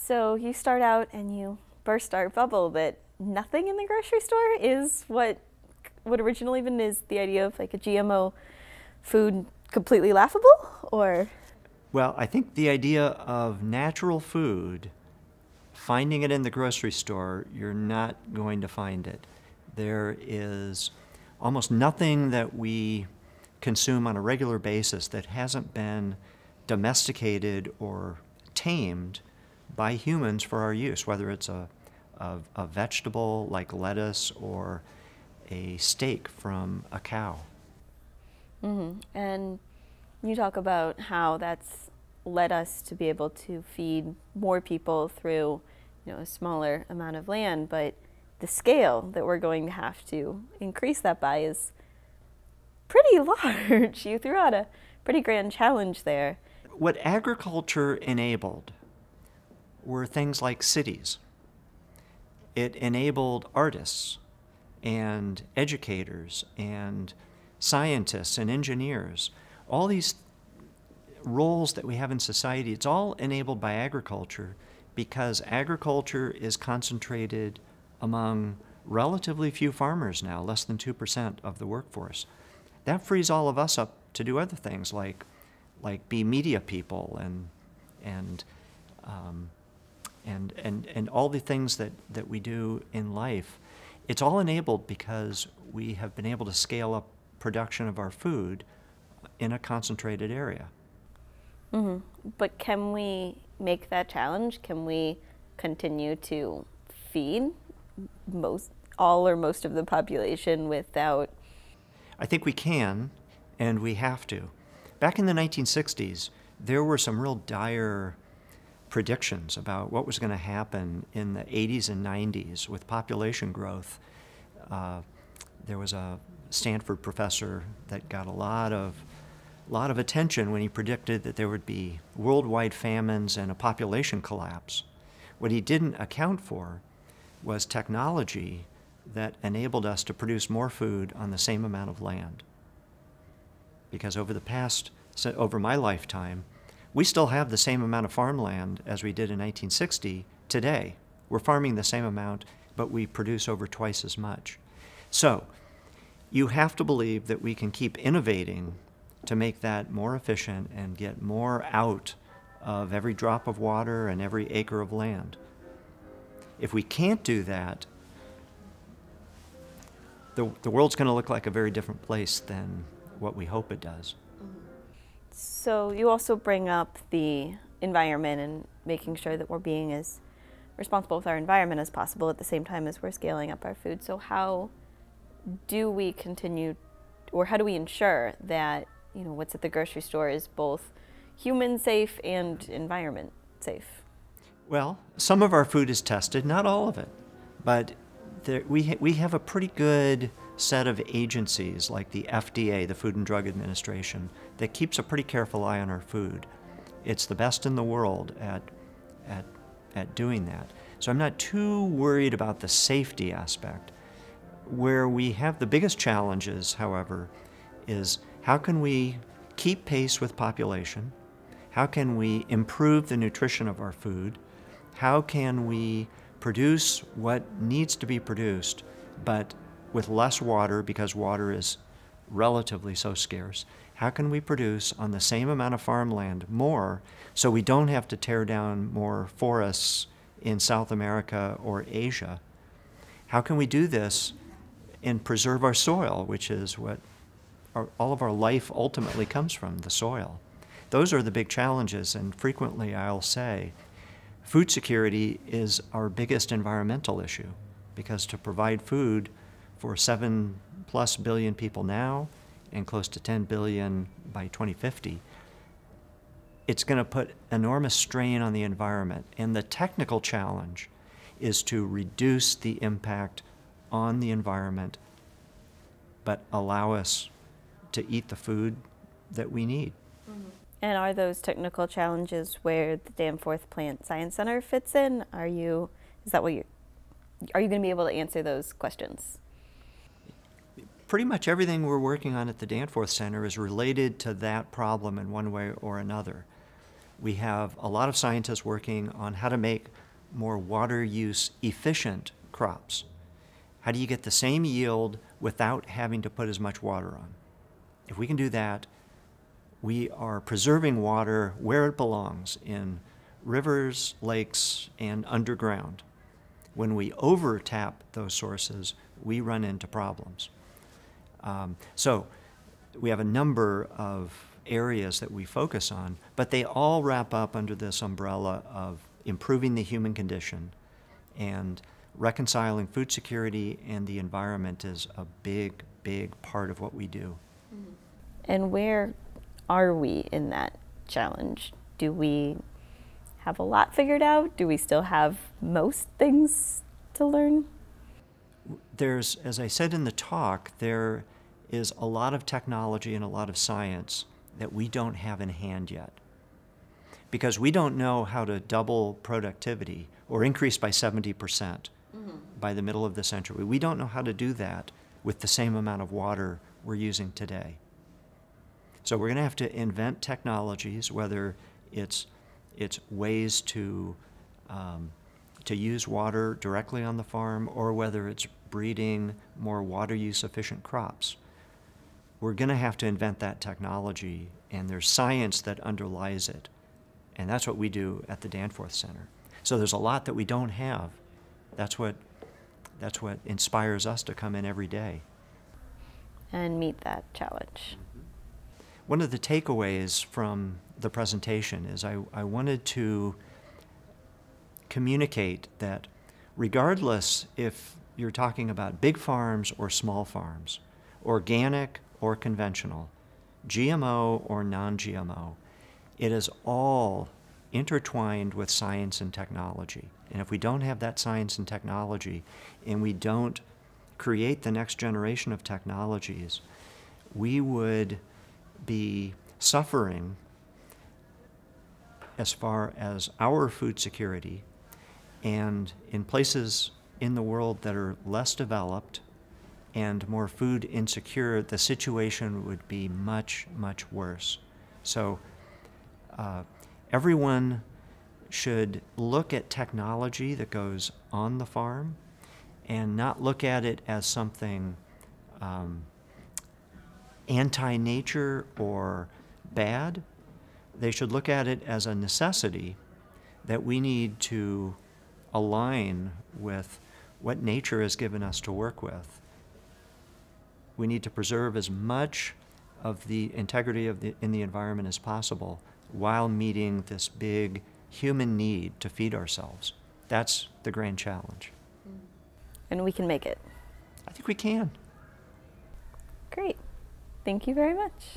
So you start out and you burst our bubble that nothing in the grocery store is what would originally been is the idea of like a GMO food completely laughable, or? Well, I think the idea of natural food, finding it in the grocery store, you're not going to find it. There is almost nothing that we consume on a regular basis that hasn't been domesticated or tamed by humans for our use, whether it's a vegetable like lettuce or a steak from a cow. Mm-hmm. And you talk about how that's led us to be able to feed more people through, a smaller amount of land, but the scale that we're going to have to increase that by is pretty large. You threw out a pretty grand challenge there. What agriculture enabled were things like cities. It enabled artists and educators and scientists and engineers. All these roles that we have in society, it's all enabled by agriculture because agriculture is concentrated among relatively few farmers now, less than 2% of the workforce. That frees all of us up to do other things like be media people and all the things that we do in life. It's all enabled because we have been able to scale up production of our food in a concentrated area. Mm-hmm. But can we make that challenge? Can we continue to feed all or most of the population without? I think we can, and we have to. Back in the 1960s, there were some real dire predictions about what was going to happen in the 80s and 90s with population growth. There was a Stanford professor that got a lot of attention when he predicted that there would be worldwide famines and a population collapse. What he didn't account for was technology that enabled us to produce more food on the same amount of land. Because over my lifetime, we still have the same amount of farmland as we did in 1960 today. We're farming the same amount, but we produce over twice as much. So you have to believe that we can keep innovating to make that more efficient and get more out of every drop of water and every acre of land. If we can't do that, the world's going to look like a very different place than what we hope it does. So you also bring up the environment and making sure that we're being as responsible with our environment as possible at the same time as we're scaling up our food. So how do we continue, or how do we ensure that what's at the grocery store is both human safe and environment safe? Well, some of our food is tested, not all of it, but we have a pretty good set of agencies like the FDA, the Food and Drug Administration, that keeps a pretty careful eye on our food. It's the best in the world at doing that. So I'm not too worried about the safety aspect. Where we have the biggest challenges, however, is how can we keep pace with population? How can we improve the nutrition of our food? How can we produce what needs to be produced, but with less water because water is relatively so scarce? How can we produce on the same amount of farmland more so we don't have to tear down more forests in South America or Asia? How can we do this and preserve our soil, which is what all of our life ultimately comes from, the soil? Those are the big challenges, and frequently I'll say food security is our biggest environmental issue, because to provide food for 7+ billion people now and close to 10 billion by 2050, it's going to put enormous strain on the environment. And the technical challenge is to reduce the impact on the environment, but allow us to eat the food that we need. Mm-hmm. And are those technical challenges where the Danforth Plant Science Center fits in? Are you going to be able to answer those questions? Pretty much everything we're working on at the Danforth Center is related to that problem in one way or another. We have a lot of scientists working on how to make more water use efficient crops. How do you get the same yield without having to put as much water on? If we can do that, we are preserving water where it belongs, in rivers, lakes, and underground. When we over-tap those sources, we run into problems. So we have a number of areas that we focus on, but they all wrap up under this umbrella of improving the human condition, and reconciling food security and the environment is a big, big part of what we do. And where are we in that challenge? Do we have a lot figured out? Do we still have most things to learn? There's, as I said in the talk, there is a lot of technology and a lot of science that we don't have in hand yet. Because we don't know how to double productivity or increase by 70% by the middle of the century. We don't know how to do that with the same amount of water we're using today. So we're going to have to invent technologies, whether it's ways to use water directly on the farm, or whether it's breeding more water use efficient crops. We're going to have to invent that technology, and there's science that underlies it. And that's what we do at the Danforth Center. So there's a lot that we don't have. That's what inspires us to come in every day And meet that challenge. One of the takeaways from the presentation is I wanted to communicate that regardless if you're talking about big farms or small farms, organic or conventional, GMO or non-GMO, it is all intertwined with science and technology. And if we don't have that science and technology, and we don't create the next generation of technologies, we would be suffering as far as our food security. And in places in the world that are less developed and more food insecure, the situation would be much, much worse. So everyone should look at technology that goes on the farm and not look at it as something anti-nature or bad. They should look at it as a necessity that we need to align with what nature has given us to work with. We need to preserve as much of the integrity in the environment as possible while meeting this big human need to feed ourselves. That's the grand challenge. And we can make it. I think we can. Great. Thank you very much.